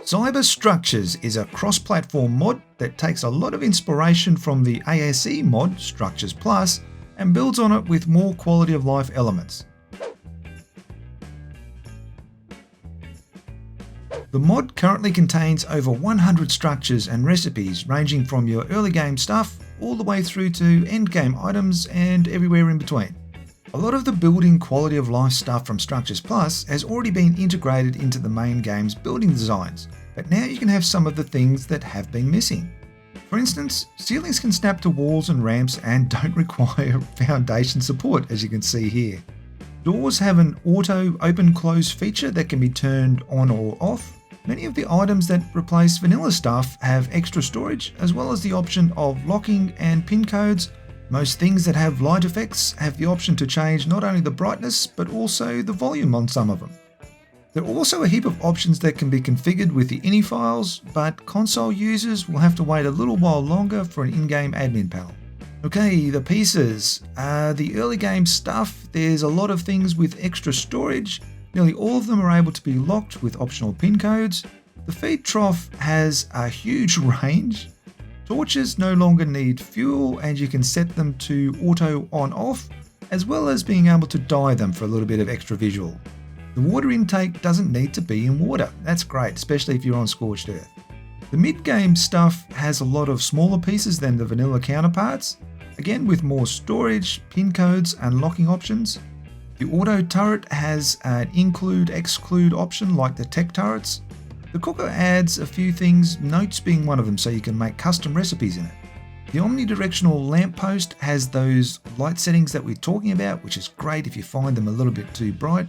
Cyber Structures is a cross-platform mod that takes a lot of inspiration from the ASE mod Structures Plus and builds on it with more quality of life elements. The mod currently contains over 100 structures and recipes ranging from your early game stuff all the way through to end game items and everywhere in between. A lot of the building quality of life stuff from Structures Plus has already been integrated into the main game's building designs, but now you can have some of the things that have been missing. For instance, ceilings can snap to walls and ramps and don't require foundation support, as you can see here. Doors have an auto open-close feature that can be turned on or off. Many of the items that replace vanilla stuff have extra storage, as well as the option of locking and pin codes. Most things that have light effects have the option to change not only the brightness, but also the volume on some of them. There are also a heap of options that can be configured with the ini files, but console users will have to wait a little while longer for an in-game admin panel. Okay, the pieces. The early game stuff, there's a lot of things with extra storage. Nearly all of them are able to be locked with optional pin codes. The feed trough has a huge range. Torches no longer need fuel and you can set them to auto on-off, as well as being able to dye them for a little bit of extra visual. The water intake doesn't need to be in water. That's great, especially if you're on Scorched Earth. The mid-game stuff has a lot of smaller pieces than the vanilla counterparts, again with more storage, pin codes and locking options. The auto turret has an include-exclude option like the tech turrets. The cooker adds a few things, notes being one of them, so you can make custom recipes in it. The omnidirectional lamppost has those light settings that we're talking about, which is great if you find them a little bit too bright.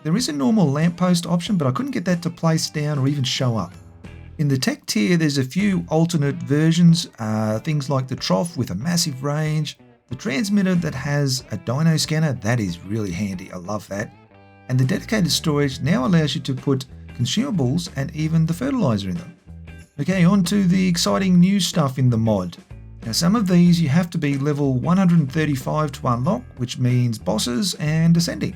There is a normal lamppost option, but I couldn't get that to place down or even show up. In the tech tier, there's a few alternate versions, things like the trough with a massive range, the transmitter that has a dyno scanner, that is really handy, I love that. And the dedicated storage now allows you to put consumables and even the fertilizer in them. Okay, on to the exciting new stuff in the mod. Now some of these you have to be level 135 to unlock, which means bosses and ascending.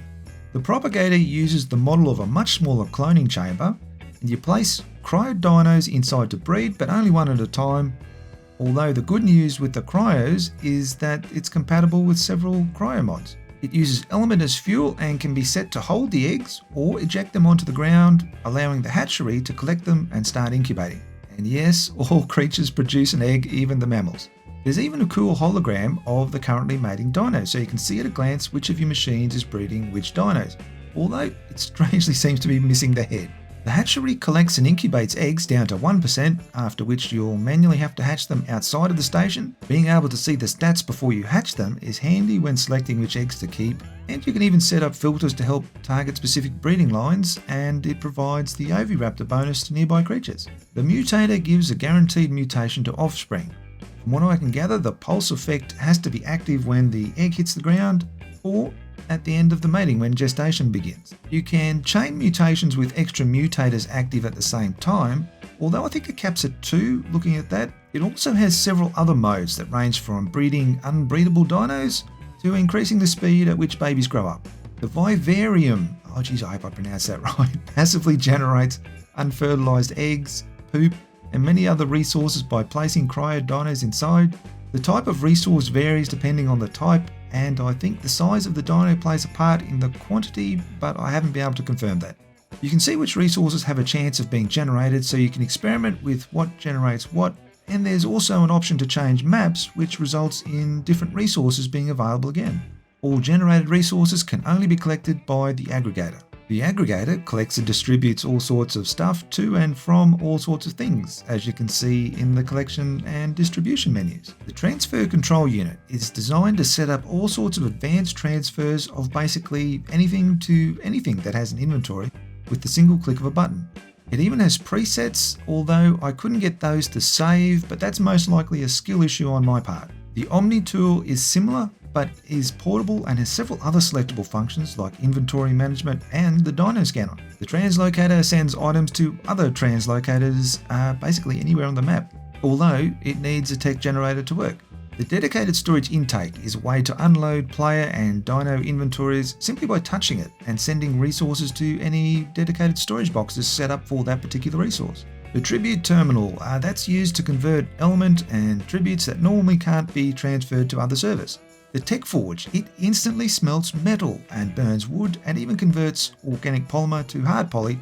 The propagator uses the model of a much smaller cloning chamber, and you place cryo dinos inside to breed, but only one at a time. Although the good news with the cryos is that it's compatible with several cryo mods. It uses element as fuel and can be set to hold the eggs or eject them onto the ground, allowing the hatchery to collect them and start incubating. And yes, all creatures produce an egg, even the mammals. There's even a cool hologram of the currently mating dinos, so you can see at a glance which of your machines is breeding which dinos, although it strangely seems to be missing the head. The hatchery collects and incubates eggs down to 1%, after which you'll manually have to hatch them outside of the station. Being able to see the stats before you hatch them is handy when selecting which eggs to keep, and you can even set up filters to help target specific breeding lines, and it provides the Oviraptor bonus to nearby creatures. The mutator gives a guaranteed mutation to offspring. From what I can gather, the pulse effect has to be active when the egg hits the ground, or at the end of the mating when gestation begins. You can chain mutations with extra mutators active at the same time, although I think it caps at 2 looking at that. It also has several other modes that range from breeding unbreedable dinos to increasing the speed at which babies grow up. The vivarium, oh geez, I hope I pronounced that right, passively generates unfertilized eggs, poop, and many other resources by placing cryo dinos inside. The type of resource varies depending on the type, and I think the size of the dino plays a part in the quantity, but I haven't been able to confirm that. You can see which resources have a chance of being generated, so you can experiment with what generates what, and there's also an option to change maps, which results in different resources being available again. All generated resources can only be collected by the aggregator. The aggregator collects and distributes all sorts of stuff to and from all sorts of things, as you can see in the collection and distribution menus. The transfer control unit is designed to set up all sorts of advanced transfers of basically anything to anything that has an inventory with the single click of a button. It even has presets, although I couldn't get those to save, but that's most likely a skill issue on my part. The Omni tool is similar, but is portable and has several other selectable functions like inventory management and the dino scanner. The translocator sends items to other translocators basically anywhere on the map, although it needs a tech generator to work. The dedicated storage intake is a way to unload player and dino inventories simply by touching it and sending resources to any dedicated storage boxes set up for that particular resource. The Tribute Terminal, that's used to convert element and tributes that normally can't be transferred to other servers. The Tech Forge, it instantly smelts metal and burns wood and even converts organic polymer to hard poly,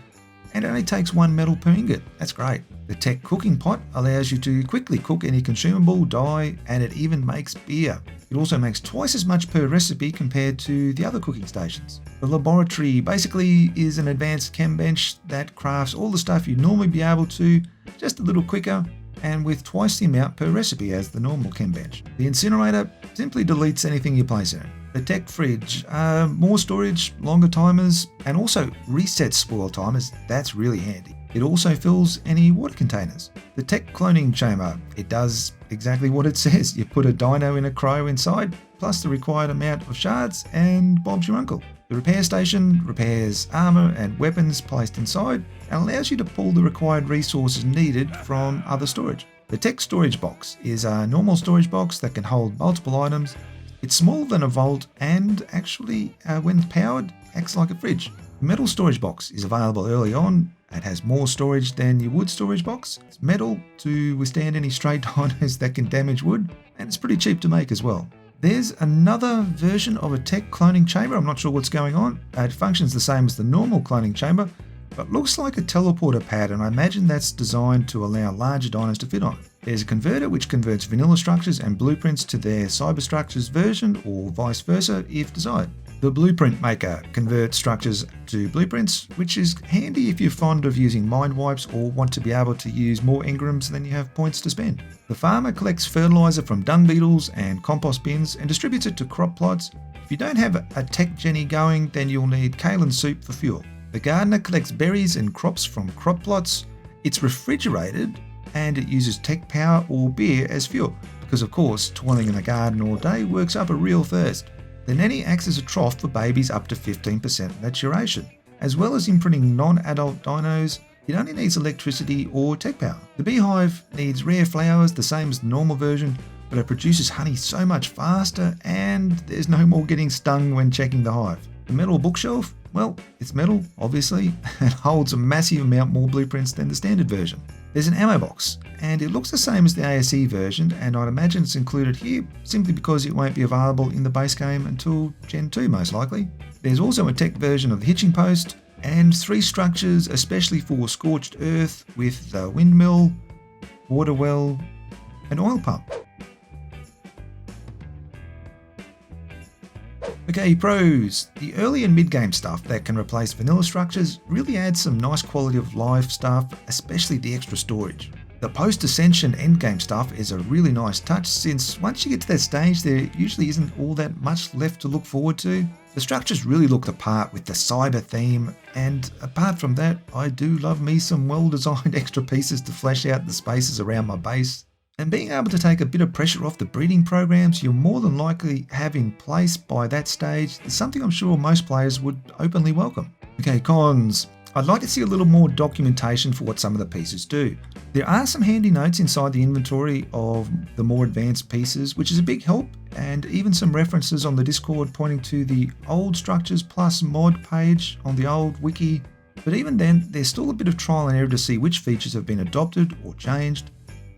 and it only takes 1 metal per ingot. That's great. The Tech Cooking Pot allows you to quickly cook any consumable, dye, and it even makes beer. It also makes twice as much per recipe compared to the other cooking stations. The Laboratory basically is an advanced chem bench that crafts all the stuff you'd normally be able to, just a little quicker and with twice the amount per recipe as the normal chem bench. The Incinerator simply deletes anything you place in it. The Tech Fridge, more storage, longer timers, and also resets spoil timers. That's really handy. It also fills any water containers. The Tech Cloning Chamber, it does exactly what it says. You put a dino in a cryo inside, plus the required amount of shards, and Bob's your uncle. The Repair Station repairs armor and weapons placed inside and allows you to pull the required resources needed from other storage. The Tech Storage Box is a normal storage box that can hold multiple items. It's smaller than a vault and actually, when powered, acts like a fridge. The Metal Storage Box is available early on. It has more storage than your wood storage box. It's metal to withstand any stray dinos that can damage wood, and it's pretty cheap to make as well. There's another version of a Tech Cloning Chamber. I'm not sure what's going on. It functions the same as the normal cloning chamber, but looks like a teleporter pad, and I imagine that's designed to allow larger dinos to fit on. There's a converter which converts vanilla structures and blueprints to their cyberstructures version, or vice versa if desired. The Blueprint Maker converts structures to blueprints, which is handy if you're fond of using mind wipes or want to be able to use more engrams than you have points to spend. The Farmer collects fertilizer from dung beetles and compost bins and distributes it to crop plots. If you don't have a Tech Jenny going, then you'll need kale and soup for fuel. The Gardener collects berries and crops from crop plots. It's refrigerated and it uses tech power or beer as fuel, because of course toiling in the garden all day works up a real thirst. The Nanny acts as a trough for babies up to 15% maturation. As well as imprinting non-adult dinos, it only needs electricity or tech power. The Beehive needs rare flowers the same as the normal version, but it produces honey so much faster and there's no more getting stung when checking the hive. The Metal Bookshelf, well, it's metal, obviously, and holds a massive amount more blueprints than the standard version. There's an ammo box, and it looks the same as the ASE version, and I'd imagine it's included here simply because it won't be available in the base game until Gen 2 most likely. There's also a tech version of the hitching post, and 3 structures especially for scorched earth with the windmill, water well, and oil pump. Okay, pros. The early and mid-game stuff that can replace vanilla structures really adds some nice quality of life stuff, especially the extra storage. The post-ascension endgame stuff is a really nice touch, since once you get to that stage there usually isn't all that much left to look forward to. The structures really look the part with the cyber theme, and apart from that, I do love me some well-designed extra pieces to flesh out the spaces around my base. And being able to take a bit of pressure off the breeding programs you'll more than likely have in place by that stage is something I'm sure most players would openly welcome. Okay, cons. I'd like to see a little more documentation for what some of the pieces do. There are some handy notes inside the inventory of the more advanced pieces, which is a big help, and even some references on the Discord pointing to the old structures plus mod page on the old wiki. But even then, there's still a bit of trial and error to see which features have been adopted or changed.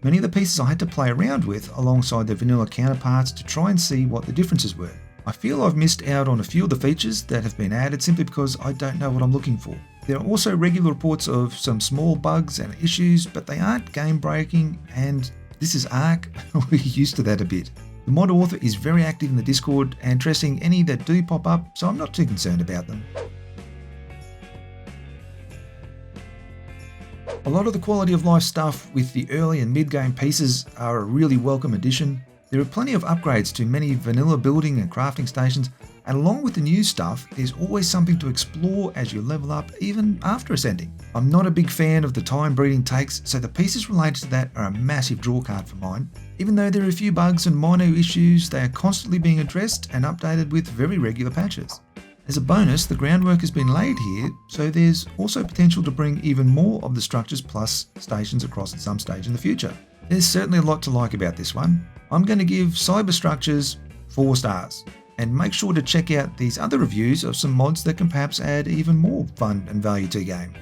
Many of the pieces I had to play around with alongside their vanilla counterparts to try and see what the differences were. I feel I've missed out on a few of the features that have been added simply because I don't know what I'm looking for. There are also regular reports of some small bugs and issues, but they aren't game breaking, and this is Ark, we're used to that a bit. The mod author is very active in the Discord and addressing any that do pop up, so I'm not too concerned about them. A lot of the quality of life stuff with the early and mid-game pieces are a really welcome addition. There are plenty of upgrades to many vanilla building and crafting stations, and along with the new stuff, there's always something to explore as you level up even after ascending. I'm not a big fan of the time breeding takes, so the pieces related to that are a massive drawcard for mine. Even though there are a few bugs and minor issues, they are constantly being addressed and updated with very regular patches. As a bonus, the groundwork has been laid here, so there's also potential to bring even more of the structures plus stations across at some stage in the future. There's certainly a lot to like about this one. I'm going to give Cyber Structures 4 stars, and make sure to check out these other reviews of some mods that can perhaps add even more fun and value to the game.